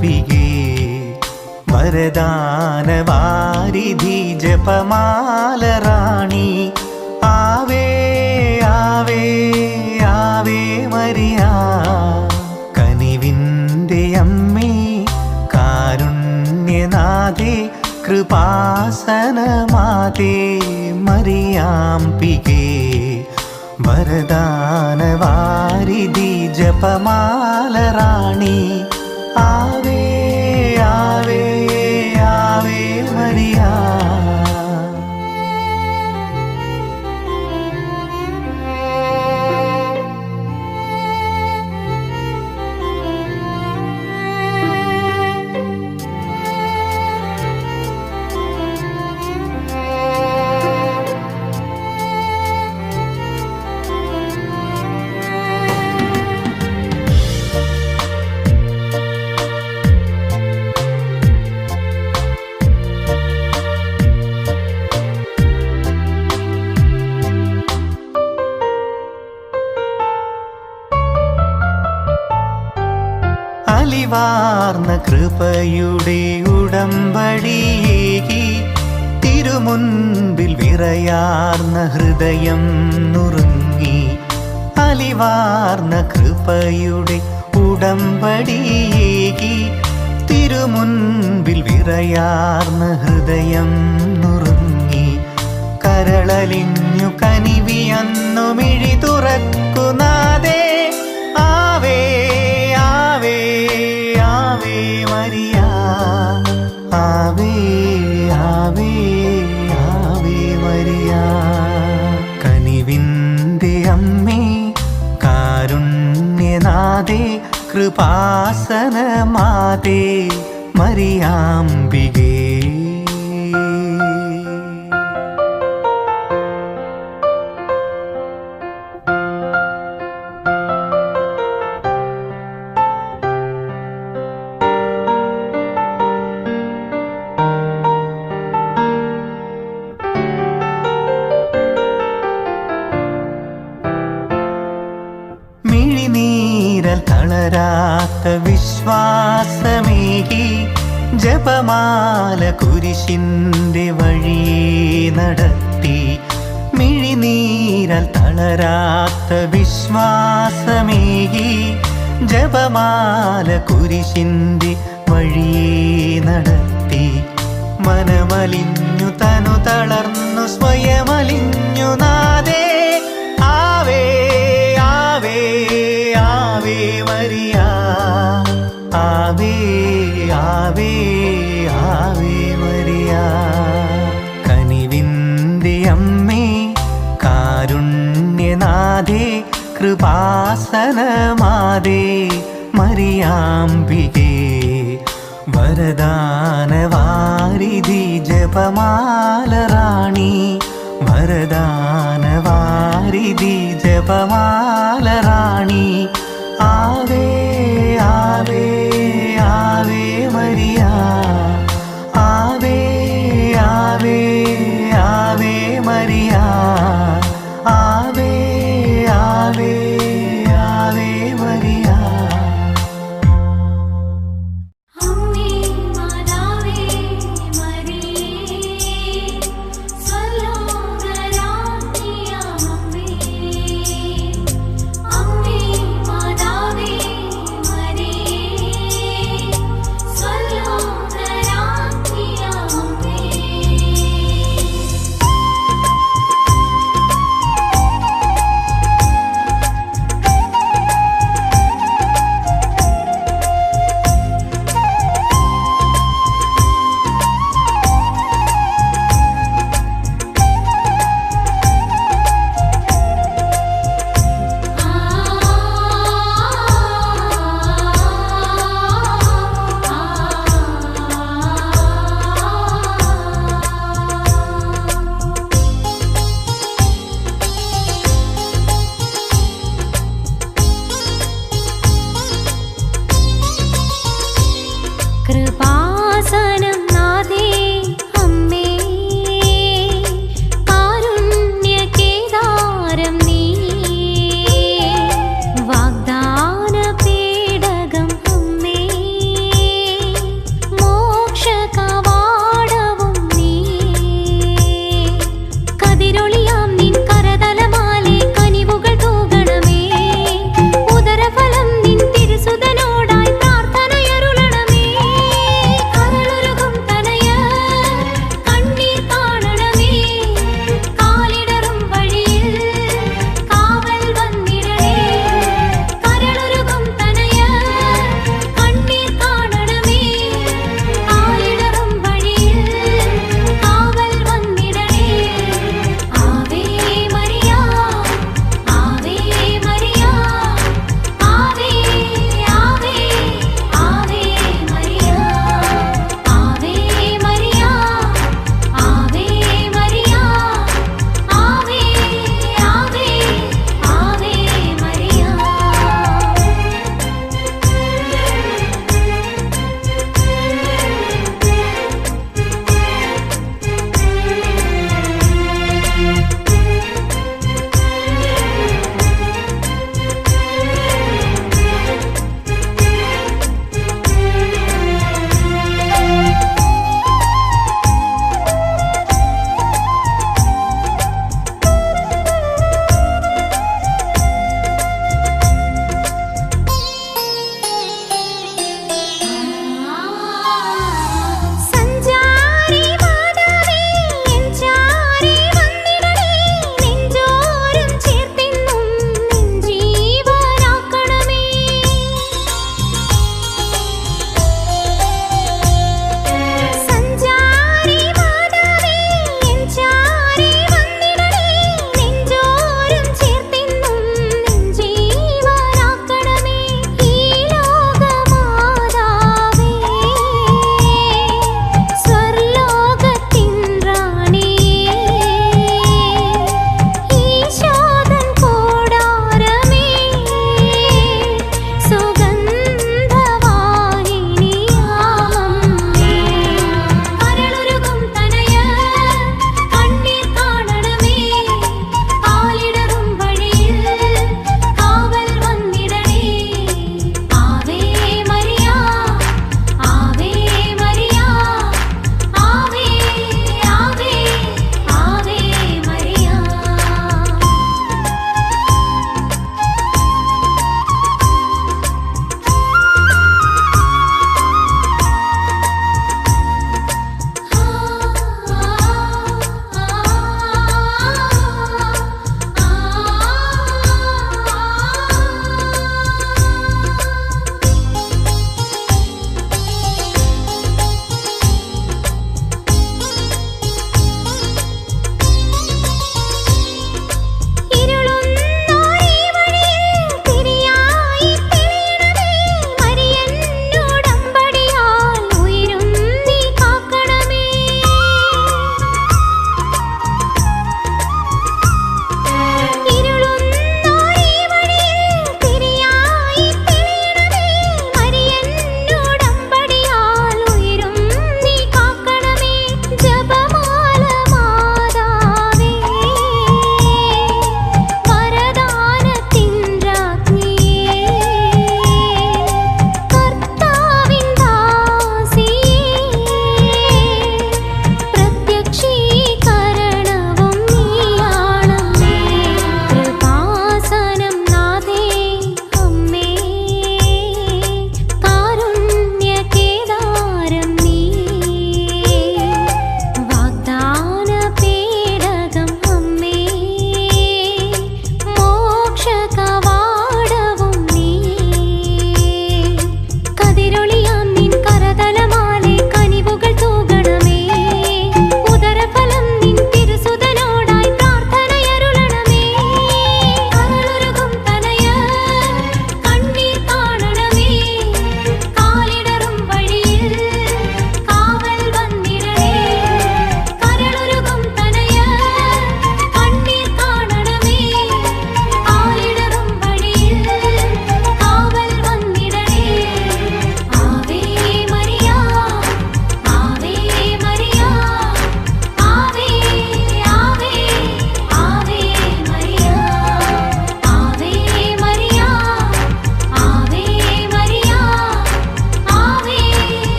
മറിയാംബികേ വരദാനവാരിധി ജപമാല റാണി ആവേ ആവേ Ave Maria കനിവിൻ്റെ അമ്മേ കാരുണ്യനാഥേ കൃപാസനമാതേ മറിയാംബികേ വരദാനവാരിധി ജപമാല റാണി ആവേ ആവേ ആവേ മരിയ അലിവാർന്ന കൃപയുടെ ഉടമ്പടിയേകി തിരുമുൻപിൽ വിറയാർന്ന ഹൃദയം നുറുങ്ങി അലിവാർന്ന കൃപയുടെ ഉടമ്പടിയേകി തിരുമുൻപിൽ വിറയാർന്ന ഹൃദയം നുറുങ്ങി കരളലിഞ്ഞു കനിവിയന്നു മിഴി തുറക്കുന്നാദേ ആവേ ആവേ ആവേ മരിയ ആവേ ആവേ ആവേ മരിയ കനിവിൻ്റെ അമ്മേ കാരുണ്യനാഥേ കൃപാസനമാതേ മറിയാംബികേ മിഴിനീരൽ തളരാത്ത വിശ്വാസമേകി ജപമാല കുരിശിൻ്റെ വഴിയെ നടത്തി മിഴിനീരൽ തളരാത്ത വിശ്വാസമേകി ജപമാല കുരിശിൻ്റെ വഴിയെ നടത്തി മനമലിഞ്ഞു തനു തളർന്നു സ്വയമലിഞ്ഞു നാദേ ആവേ ആവേ ആവേ മരിയ ആവേ ആവേ ആവേ മരിയ കനിവിൻ്റെ അമ്മേ കാരുണ്യനാഥേ കൃപാസനമാതേ മറിയാംബികേ വരദാനവാരിധി ജപമാല റാണി വരദാനവാരിധി ജപമാല റാണി ആവേ ആവേ ആവേ മരിയ ആവേ ആവേ ആവേ മരിയ ആവേ ആവേ ആവേ മരിയ അമ്മേ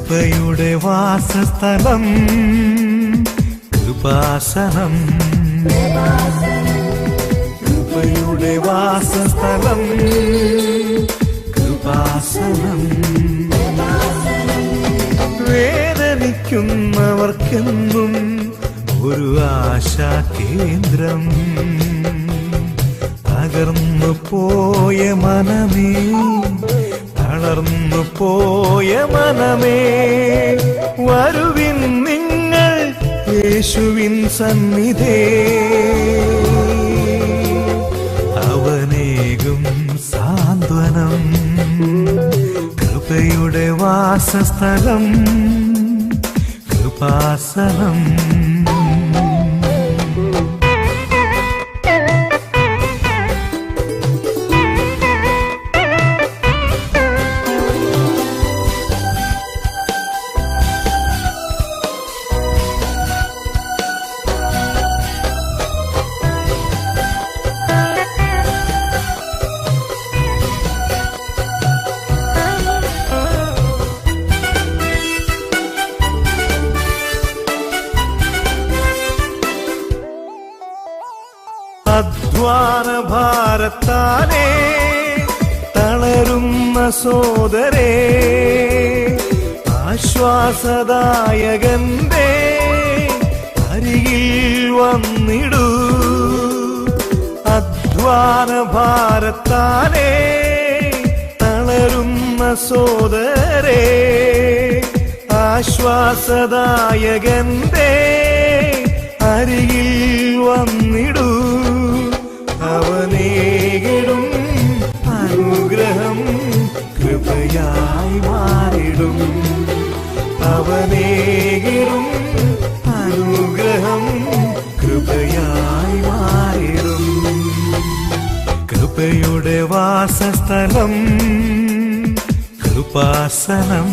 കൃപയുടെ വാസസ്ഥലം കൃപാസനം. കൃപയുടെ വാസസ്ഥലം കൃപാസനം. വേദനിക്കുന്നവർക്കെന്നും ഒരു ആശാ കേന്ദ്രം. തകർന്നു പോയ മനമേ, തളർന്നു പോയ മനമേ, വരുവിൻ നിങ്ങൾ യേശുവിൻ സന്നിധേ. അവനേകും സാന്ത്വനം. കൃപയുടെ വാസസ്ഥലം കൃപാസനം. അധ്വാന ഭാരത്താലേ തളരുന്ന സോദരേ, ആശ്വാസദായകന്റെ അരികിൽ വന്നിടൂ. അധ്വാന ഭാരത്താലേ തളരുന്ന സോദരേ, ആശ്വാസദായകന്റെ അരികിൽ വന്നിടൂ. അവനേകിടും അനുഗ്രഹം കൃപയായി മാറിടും. അവനേകിടും അനുഗ്രഹം കൃപയായി മാറിടും. കൃപയുടെ വാസസ്ഥലം കൃപാസനം.